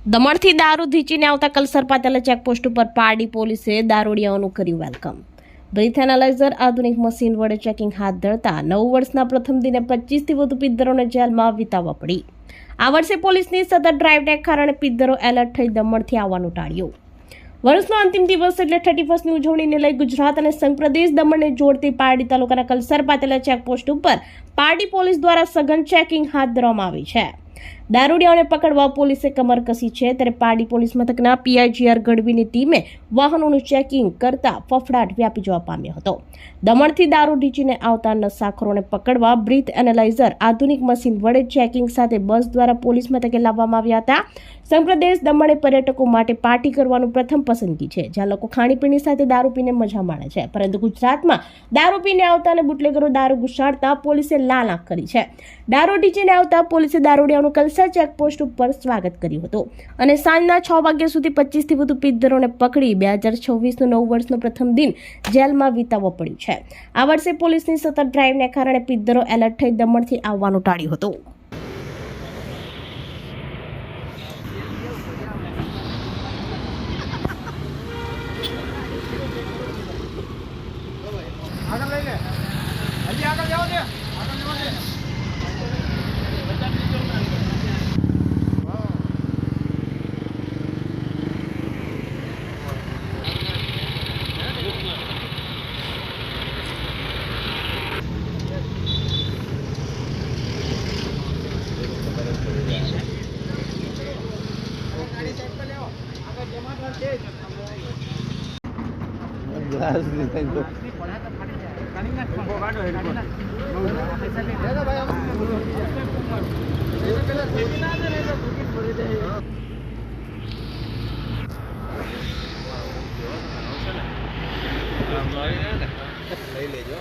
દમણથી દારૂ ધીચીને આવતા કલસર પાતેલા ચેકપોસ્ટ ઉપર પારડી પોલીસે દારૂડિયાઓનું કર્યું વેલકમ. બ્રીથ એનાલાઇઝર આધુનિક મશીન વડે ચેકિંગ હાથ ધરતા 9 વર્ષના પ્રથમ દિને 25થી વધુ પિત્તરોને જેલમાં વિતાવવા પડી. આ વર્ષે પોલીસની સતત ડ્રાઈવને કારણે પિત્તરો એલર્ટ થઈ દમણથી આવવાનું ટાળ્યું. વર્ષનો અંતિમ દિવસ એટલે 31ની ઉજવણીને લઈ ગુજરાત અને સંઘ પ્રદેશ દમણને જોડતી પારડી તાલુકાના કલસર પાતેલા ચેકપોસ્ટ ઉપર પારડી પોલીસ દ્વારા સઘન ચેકિંગ હાથ ધરવામાં આવી છે. દારૂડિયાઓને પકડવા પોલીસે કમર કસી છે, ત્યારે પારડી પોલીસ મથકના PIGR ગઢવીની ટીમે વાહનોનું ચેકિંગ કરતા ફફડાટ વ્યાપી જવા પામ્યો હતો. દમણથી દારૂ ઢીચીને આવતા નશાખોરોને પકડવા બ્રીથ એનાલાઇઝર આધુનિક મશીન વડે ચેકિંગ સાથે બસ દ્વારા પોલીસ મથકે લાવવામાં આવ્યા હતા. સંઘપ્રદેશ દમણે પર્યટકો માટે પાર્ટી કરવાનું પ્રથમ પસંદગી છે, જ્યાં લોકો ખાણીપીણી સાથે દારૂ પીને મજા માણે છે. પરંતુ ગુજરાતમાં દારૂ પીને આવતા અને બુટલેગરો દારૂ ઘુસાડતા પોલીસે લાલ આંખ કરી છે. દારૂ ઢીચીને આવતા પોલીસે દારૂડિયાઓનું કલસર ચેકપોસ્ટ ઉપર સ્વાગત કર્યું હતું અને સાંજના 6 વાગ્યા સુધી 25થી વધુ પિત્તરોને પકડી 2026નું 9 વર્ષનું પ્રથમ દિન જેલમાં વિતાવવું પડ્યું છે. આ વર્ષે પોલીસની સતત ડ્રાઈવને કારણે પિત્તરો એલર્ટ થઈ દમણથી આવવાનું ટાળ્યું હતું. આગળ લઈ લે, હજી આગળ જવા દે, આગળ જવા દે. લઈ લેજો.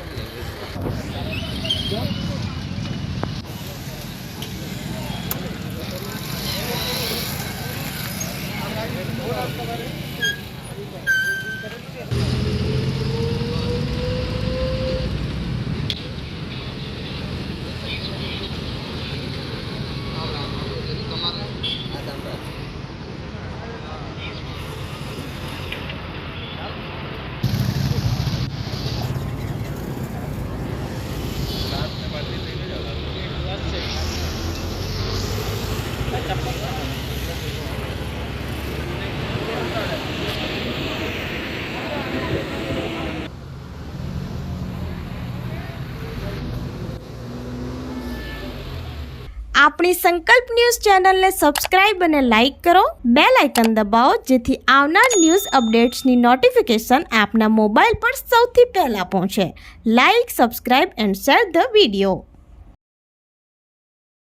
આપણી સંકલ્પ ન્યૂઝ ચેનલને સબસ્ક્રાઇબ અને લાઇક કરો, બેલ આઇકન દબાવો, જેથી આવનાર ન્યૂઝ અપડેટ્સની નોટિફિકેશન આપના મોબાઈલ પર સૌથી પહેલા પહોંચે. Like, subscribe and share the video.